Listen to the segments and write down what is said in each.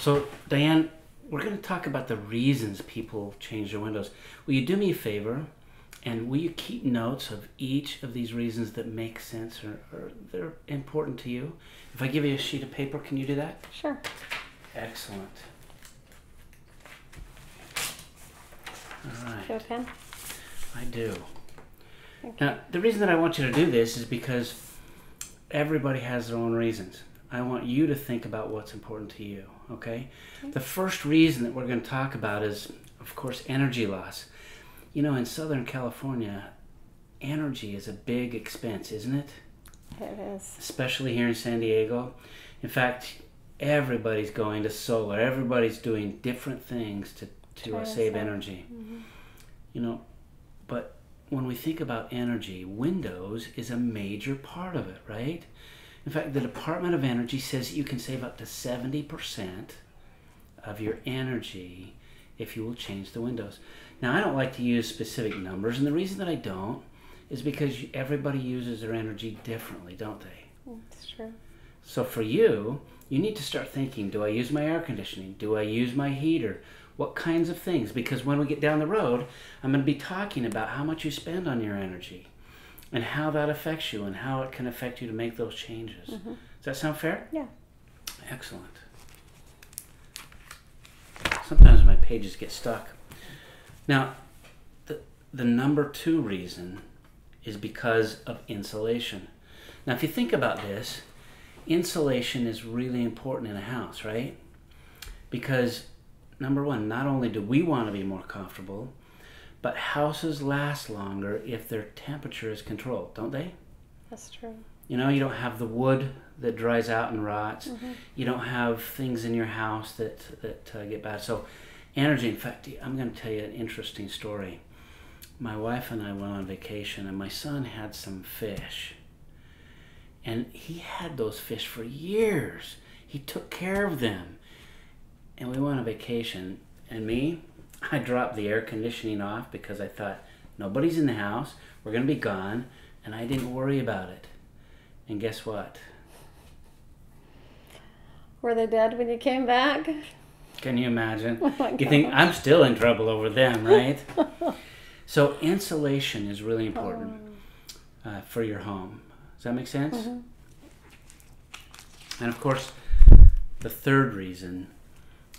So, Diane, we're going to talk about the reasons people change their windows. Will you do me a favor, and will you keep notes of each of these reasons that make sense or they're important to you? If I give you a sheet of paper, can you do that? Sure. Excellent. All right. Do you have a pen? I do. Okay. Now, the reason that I want you to do this is because everybody has their own reasons. I want you to think about what's important to you, okay? The first reason that we're going to talk about is, of course, energy loss. You know, in Southern California, energy is a big expense, isn't it? It is. Especially here in San Diego. In fact, everybody's going to solar. Everybody's doing different things to save energy. Mm-hmm. You know, but when we think about energy, windows is a major part of it, right? In fact, the Department of Energy says you can save up to 70% of your energy if you will change the windows. Now, I don't like to use specific numbers, and the reason that I don't is because everybody uses their energy differently, don't they? That's true. So for you, you need to start thinking, do I use my air conditioning? Do I use my heater? What kinds of things? Because when we get down the road, I'm going to be talking about how much you spend on your energy and how that affects you and how it can affect you to make those changes. Mm-hmm. Does that sound fair? Yeah. Excellent. Sometimes my pages get stuck. Now, the number 2 reason is because of insulation. Now, if you think about this, insulation is really important in a house, right? Because, number 1, not only do we want to be more comfortable, but houses last longer if their temperature is controlled, don't they? That's true. You know, you don't have the wood that dries out and rots. Mm-hmm. You don't have things in your house that get bad. So energy, in fact, I'm going to tell you an interesting story. My wife and I went on vacation, and my son had some fish. And he had those fish for years. He took care of them. And we went on vacation, and I dropped the air conditioning off because I thought, nobody's in the house, we're going to be gone, and I didn't worry about it. And guess what? Were they dead when you came back? Can you imagine? Oh my You think gosh. I'm still in trouble over them, right? So insulation is really important for your home. Does that make sense? Mm-hmm. And of course, the third reason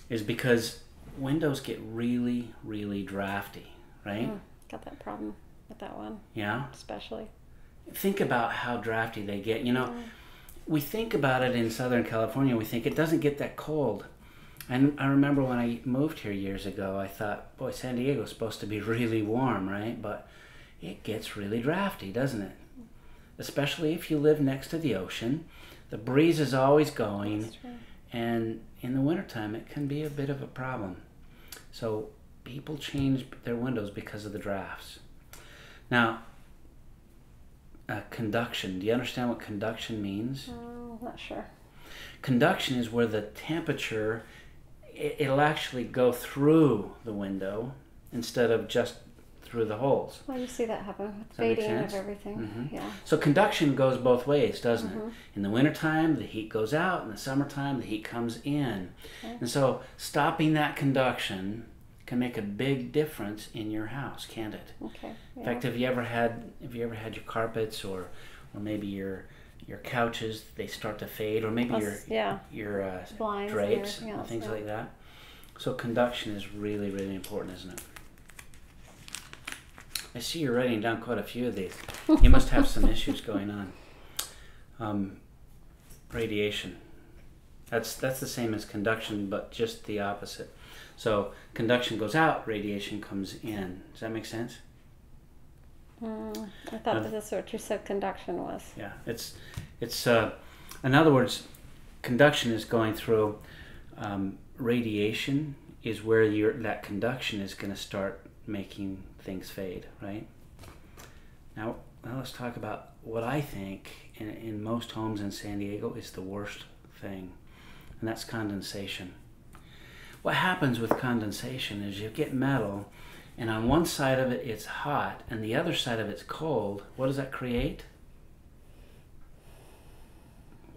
is because windows get really, really drafty, right? Got that problem with that one, Yeah? especially. Think about how drafty they get. You know, we think about it in Southern California, we think it doesn't get that cold. And I remember when I moved here years ago, I thought, boy, San Diego's supposed to be really warm, right? But it gets really drafty, doesn't it? Especially if you live next to the ocean. The breeze is always going, That's true. and in the wintertime, it can be a bit of a problem. So people change their windows because of the drafts. Now, conduction. Do you understand what conduction means? Not sure. Conduction is where the temperature, it'll actually go through the window instead of just through the holes. Well, you see that happen with Does that make fading of sense? everything. Mm-hmm. Yeah. So conduction goes both ways, doesn't Mhm. it? In the wintertime, the heat goes out. In the summertime, the heat comes in. Okay. And so stopping that conduction can make a big difference in your house, can't it? Okay. Yeah. In fact, have you ever had your carpets or maybe your couches, they start to fade, or maybe your Blinds and drapes everything and else, things yeah. like that. So conduction is really, really important, isn't it? I see you're writing down quite a few of these. You must have some issues going on. Radiation. That's the same as conduction, but just the opposite. So conduction goes out, radiation comes in. Does that make sense? I thought that's what you said conduction was. Yeah, it's in other words, conduction is going through. Radiation is where that conduction is going to start making things fade, right? Now let's talk about what I think in most homes in San Diego is the worst thing, and that's condensation. What happens with condensation is you get metal, and on one side of it it's hot, and the other side of it's cold. What does that create?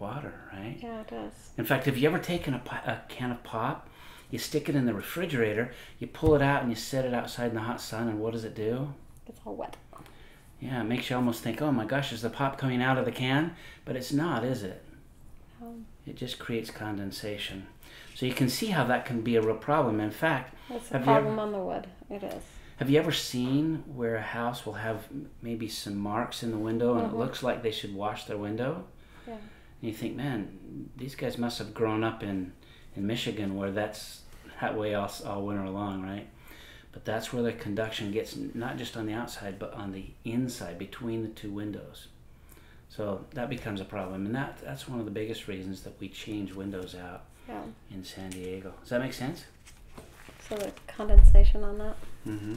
water, right? Yeah, it does. In fact, have you ever taken a can of pop, you stick it in the refrigerator, you pull it out and you set it outside in the hot sun, and what does it do? It's all wet. Yeah, it makes you almost think, oh my gosh, is the pop coming out of the can? But it's not, is it? It just creates condensation. So you can see how that can be a real problem. In fact, That's a problem on the wood. It is. have you ever seen where a house will have maybe some marks in the window and it looks like they should wash their window? Yeah. And you think, man, these guys must have grown up in Michigan where that's that way all winter long, right? But that's where the conduction gets, not just on the outside, but on the inside, between the two windows. So that becomes a problem. And that's one of the biggest reasons that we change windows out in San Diego. Does that make sense? So the condensation on that? Mm-hmm.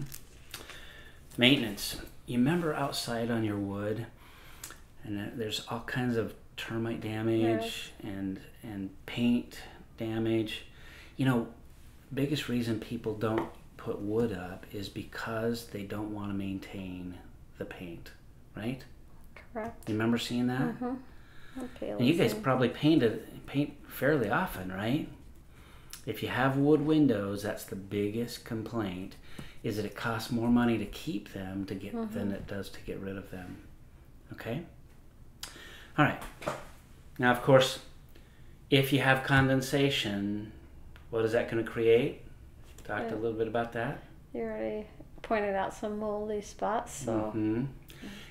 Maintenance. You remember outside on your wood, and there's all kinds of termite damage and paint damage. You know, biggest reason people don't put wood up is because they don't want to maintain the paint, right? Correct. You remember seeing that? Mm-hmm. And you guys probably paint fairly often, right? If you have wood windows, that's the biggest complaint, is that it costs more money to keep them than it does to get rid of them. Okay? All right. Now, of course, if you have condensation, what is that going to create? Talked a little bit about that. You already pointed out some moldy spots, so...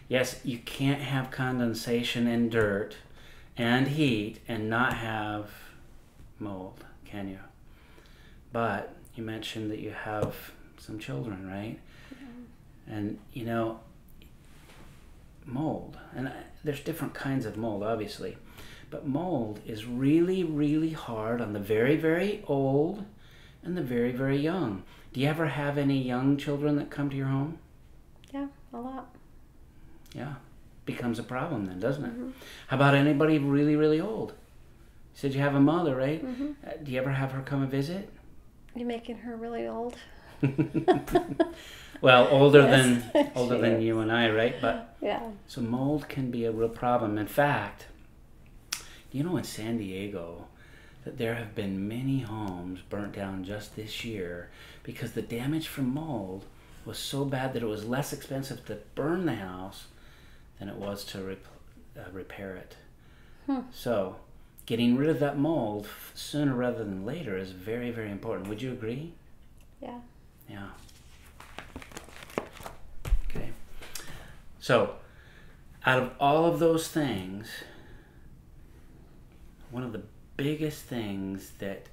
Yes, you can't have condensation and dirt and heat and not have mold, can you? But you mentioned that you have some children, right? Yeah. And, you know, mold, and there's different kinds of mold, obviously, but mold is really, really hard on the very, very old and the very, very young. Do you ever have any young children that come to your home? Yeah, a lot. Yeah, becomes a problem then, doesn't it? How about anybody really, really old? You said you have a mother, right? Do you ever have her come and visit? You're making her really old. Well, older than you and I, right? But yeah. So mold can be a real problem. In fact, you know, in San Diego, that there have been many homes burnt down just this year because the damage from mold was so bad that it was less expensive to burn the house than it was to repair it. So getting rid of that mold sooner rather than later is very, very important. Would you agree? Yeah. Yeah. Okay. So out of all of those things, one of the biggest things that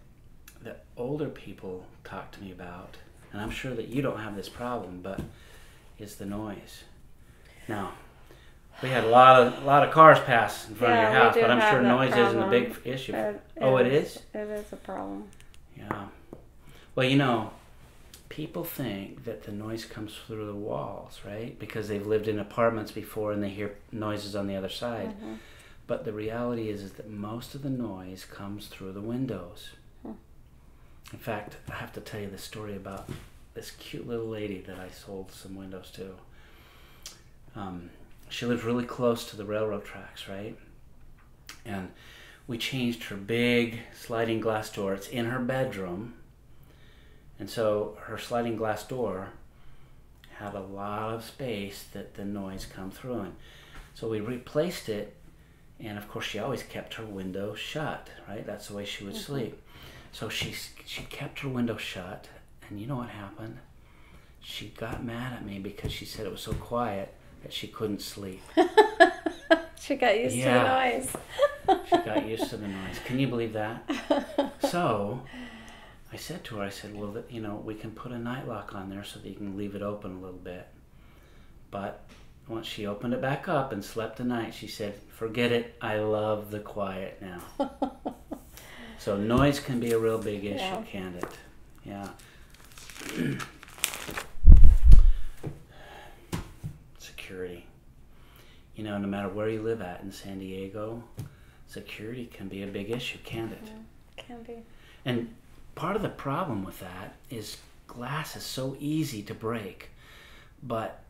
older people talk to me about, and I'm sure that you don't have this problem, but is the noise. Now, we had a lot of cars pass in front of your house, but I'm sure noise isn't a big issue. It is? It is a problem. Yeah. Well, you know, people think that the noise comes through the walls, right? Because they've lived in apartments before and they hear noises on the other side. But the reality is that most of the noise comes through the windows. In fact, I have to tell you the story about this cute little lady that I sold some windows to. She lived really close to the railroad tracks, right? And we changed her big sliding glass door. It's in her bedroom. And so her sliding glass door had a lot of space that the noise come through in. So we replaced it, and of course she always kept her window shut, right? That's the way she would sleep. So she kept her window shut, and you know what happened? She got mad at me because she said it was so quiet that she couldn't sleep. She got used to the noise. She got used to the noise. Can you believe that? So I said to her, I said, well, you know, we can put a night lock on there so that you can leave it open a little bit. But once she opened it back up and slept the night, she said, forget it, I love the quiet now. So noise can be a real big issue, can't it? Yeah. Security. You know, no matter where you live at in San Diego, security can be a big issue, can't it? Can be. And part of the problem with that is glass is so easy to break. But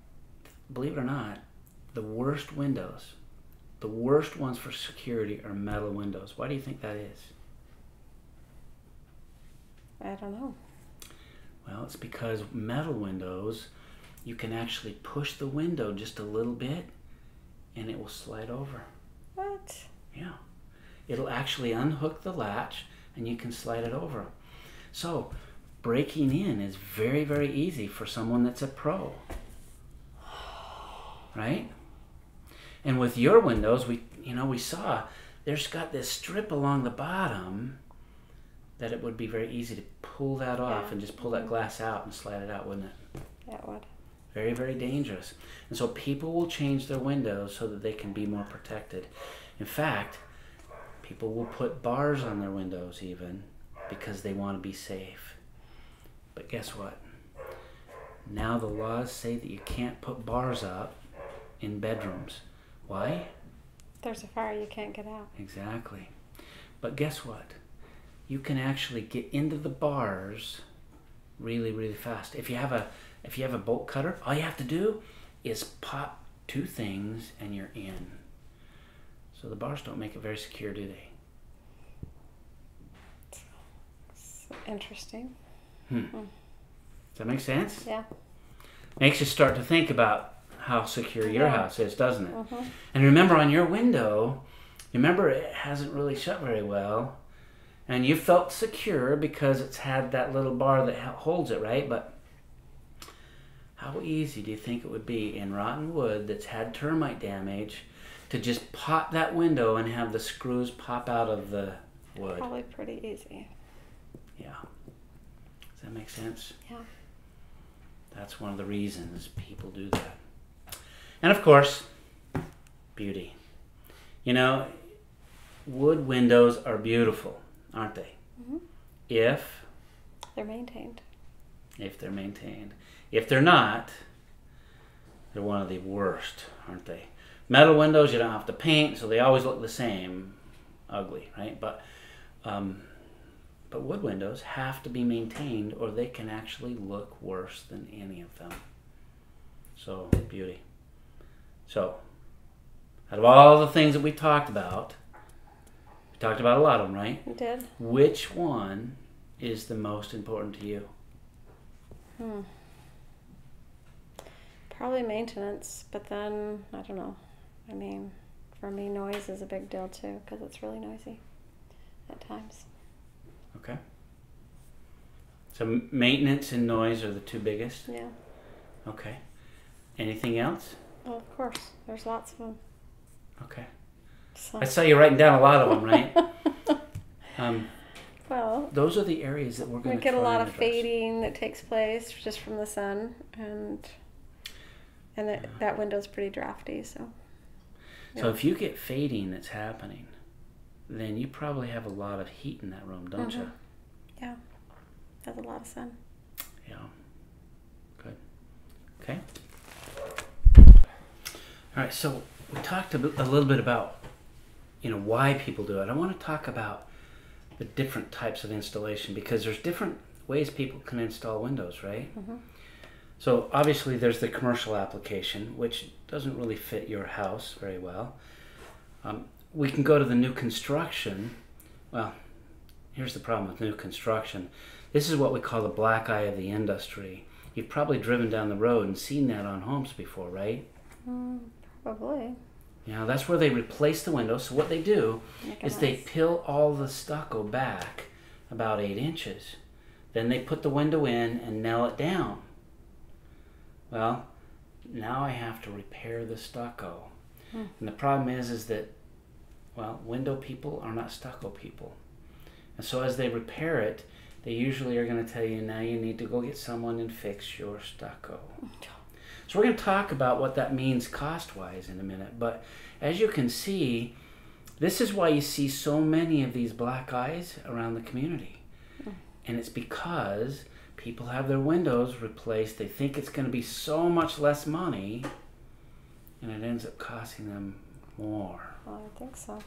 believe it or not, the worst windows the worst ones for security are metal windows. Why do you think that is? I don't know. Well, it's because metal windows, you can actually push the window just a little bit and it will slide over. What? Yeah. It'll actually unhook the latch and you can slide it over. So breaking in is very, very easy for someone that's a pro. Right? And with your windows, we saw there's got this strip along the bottom that it would be very easy to pull that off and just pull that glass out and slide it out, wouldn't it? Yeah, it would. Very, very dangerous. And so people will change their windows so that they can be more protected. In fact, people will put bars on their windows even because they want to be safe. But guess what? Now the laws say that you can't put bars up in bedrooms. Why? If there's a fire, you can't get out. Exactly. But guess what? You can actually get into the bars really, really fast. If you have a bolt cutter, all you have to do is pop two things and you're in. So the bars don't make it very secure, do they? It's interesting. Does that make sense? Yeah. Makes you start to think about how secure your house is, doesn't it? Mm-hmm. And remember on your window, remember it hasn't really shut very well. And you felt secure because it's had that little bar that holds it, right? But how easy do you think it would be in rotten wood that's had termite damage to just pop that window and have the screws pop out of the wood? Probably pretty easy. Yeah. Does that make sense? Yeah. That's one of the reasons people do that. And of course, beauty. You know, wood windows are beautiful, aren't they? Mm-hmm. If they're maintained. If they're maintained. If they're not, they're one of the worst, aren't they? Metal windows, you don't have to paint, so they always look the same, ugly, right? But wood windows have to be maintained or they can actually look worse than any of them. So, beauty. So, out of all the things that we talked about a lot of them, right? You did? Which one is the most important to you? Probably maintenance, but then, I don't know. I mean, for me, noise is a big deal too, because it's really noisy at times. Okay. So maintenance and noise are the two biggest? Yeah. Okay. Anything else? Well, of course. There's lots of them. Okay. So. I saw you writing down a lot of them, right? Well, those are the areas that we're going we to get a lot of address. fading that takes place just from the sun, and that window's pretty drafty, so. So if you get fading that's happening, then you probably have a lot of heat in that room, don't you? Yeah. Has a lot of sun. Yeah. Good. Okay. All right, so we talked a little bit about, why people do it. I want to talk about the different types of installation because there's different ways people can install windows, right? Mm-hmm. So obviously there's the commercial application, which doesn't really fit your house very well. We can go to the new construction. Well, here's the problem with new construction. This is what we call the black eye of the industry. You've probably driven down the road and seen that on homes before, right? Probably. That's where they replace the window. So what they do is they peel all the stucco back about 8 inches. Then they put the window in and nail it down. Well, now I have to repair the stucco. And the problem is that, window people are not stucco people. And so as they repair it, they usually are going to tell you, now you need to go get someone and fix your stucco. So we're going to talk about what that means cost-wise in a minute. But as you can see, this is why you see so many of these black eyes around the community. And it's because people have their windows replaced. They think it's going to be so much less money, and it ends up costing them more. Well, I think so.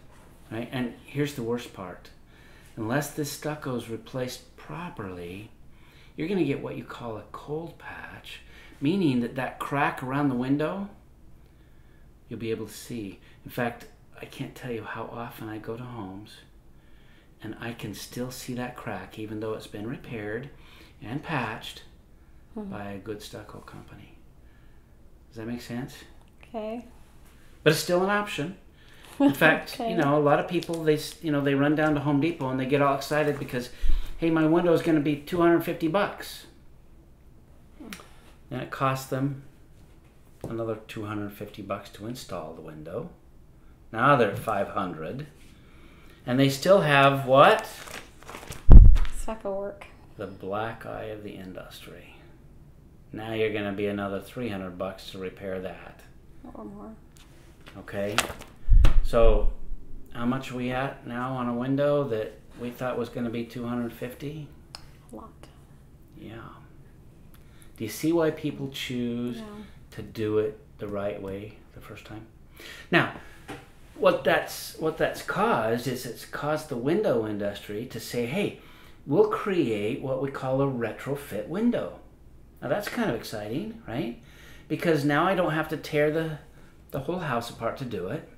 Right? And here's the worst part. Unless this stucco is replaced properly, you're going to get what you call a cold patch, meaning that crack around the window, you'll be able to see. In fact, I can't tell you how often I go to homes and I can still see that crack even though it's been repaired and patched by a good stucco company. Does that make sense? Okay. But it's still an option. In fact, Okay. a lot of people, they run down to Home Depot and they get all excited because, hey, my window is going to be $250. And it costs them another $250 to install the window. Now they're at $500. And they still have what? Stucco work. The black eye of the industry. Now you're going to be another $300 to repair that. Or more. Okay? So, how much are we at now on a window that we thought was going to be $250? A lot. Yeah. Do you see why people choose to do it the right way the first time? Now, what that's caused is it's caused the window industry to say, hey, we'll create what we call a retrofit window. Now that's kind of exciting, right? Because now I don't have to tear the whole house apart to do it.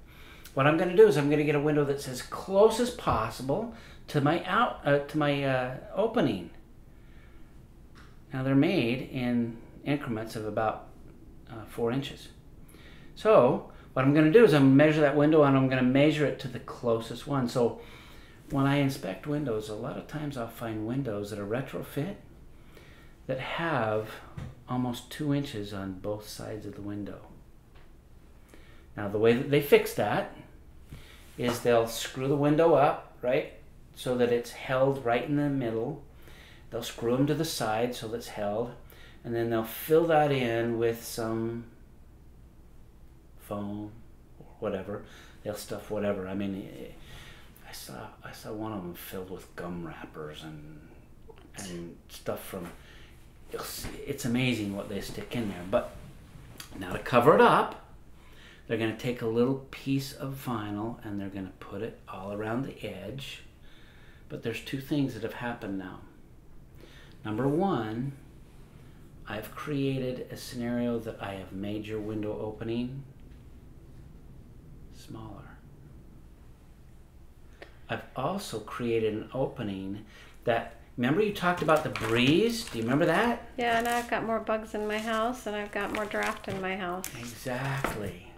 What I'm going to do is I'm going to get a window that's as close as possible to my opening. Now they're made in increments of about 4 inches. So what I'm going to do is I'm going to measure that window and I'm going to measure it to the closest one. So when I inspect windows, a lot of times I'll find windows that are retrofit that have almost 2 inches on both sides of the window. Now the way that they fix that is they'll screw the window up, right, so that it's held right in the middle. They'll screw them to the side so that it's held, and then they'll fill that in with some foam or whatever. They'll stuff whatever. I mean, I saw one of them filled with gum wrappers and stuff from. It's amazing what they stick in there. But now to cover it up, they're going to take a little piece of vinyl and they're going to put it all around the edge. But there's 2 things that have happened now. Number 1, I've created a scenario that I have made your window opening smaller. I've also created an opening that, remember you talked about the breeze? Do you remember that? Yeah, now I've got more bugs in my house and I've got more draft in my house. Exactly.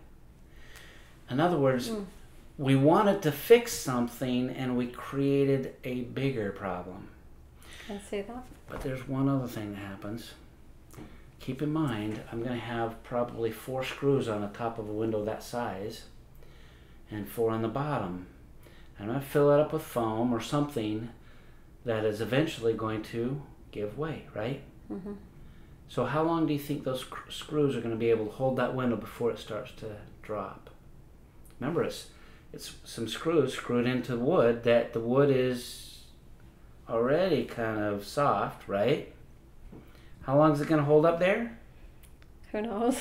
In other words, we wanted to fix something and we created a bigger problem. Can see that. But there's one other thing that happens. Keep in mind, I'm going to have probably 4 screws on the top of a window that size and 4 on the bottom. I'm going to fill it up with foam or something that is eventually going to give way, right? Mm-hmm. So how long do you think those screws are going to be able to hold that window before it starts to drop? Remember, it's some screws screwed into wood that the wood is already kind of soft, right? How long is it going to hold up there? Who knows?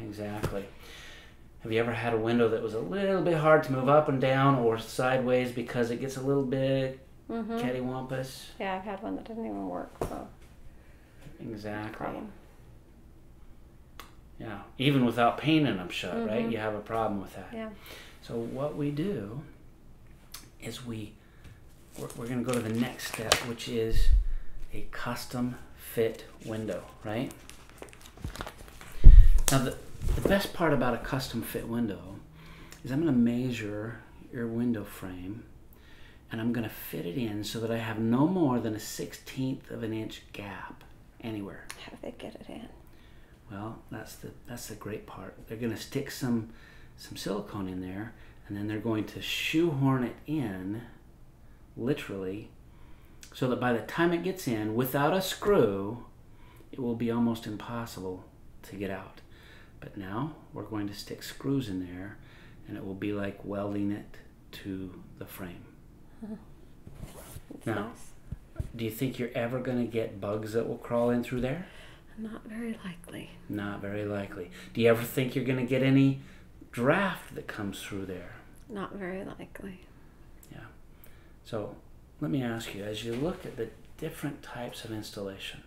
Exactly. Have you ever had a window that was a little bit hard to move up and down or sideways because it gets a little bit cattywampus? Yeah, I've had one that didn't even work. So. Exactly. Yeah, even without painting them shut, right? You have a problem with that. Yeah. So what we do is we're going to go to the next step, which is a custom fit window, right? Now the best part about a custom fit window is I'm going to measure your window frame and I'm going to fit it in so that I have no more than a 1/16 of an inch gap anywhere. How do they get it in? Well, that's the great part. They're going to stick some silicone in there, and then they're going to shoehorn it in, literally, so that by the time it gets in, without a screw, it will be almost impossible to get out. But now we're going to stick screws in there, and it will be like welding it to the frame. It's Now, nice. do you think you're ever going to get bugs that will crawl in through there? Not very likely. Not very likely. Do you ever think you're going to get any draft that comes through there? Not very likely. Yeah. So let me ask you, as you look at the different types of installation,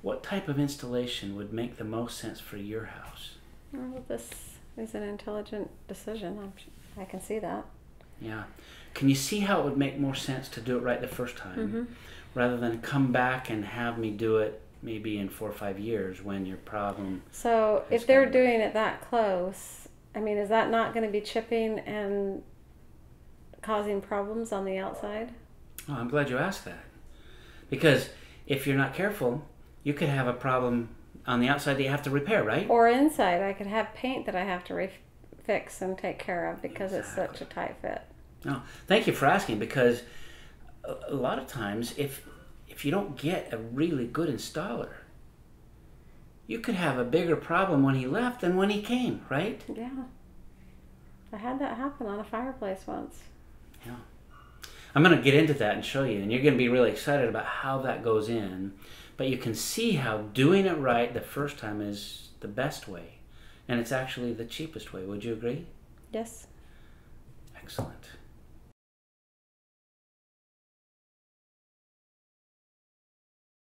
what type of installation would make the most sense for your house? Well, this is an intelligent decision. I can see that. Yeah. Can you see how it would make more sense to do it right the first time rather than come back and have me do it maybe in 4 or 5 years when your problem... So has if they're gotten doing it that close, I mean, is that not going to be chipping and causing problems on the outside? Oh, I'm glad you asked that. Because if you're not careful, you could have a problem on the outside that you have to repair, right? Or inside, I could have paint that I have to fix and take care of because it's such a tight fit. No, thank you for asking, because a lot of times if you don't get a really good installer, you could have a bigger problem when he left than when he came, right? Yeah. I had that happen on a fireplace once. Yeah. I'm going to get into that and show you, and you're going to be really excited about how that goes in. But you can see how doing it right the first time is the best way, and it's actually the cheapest way. Would you agree? Yes.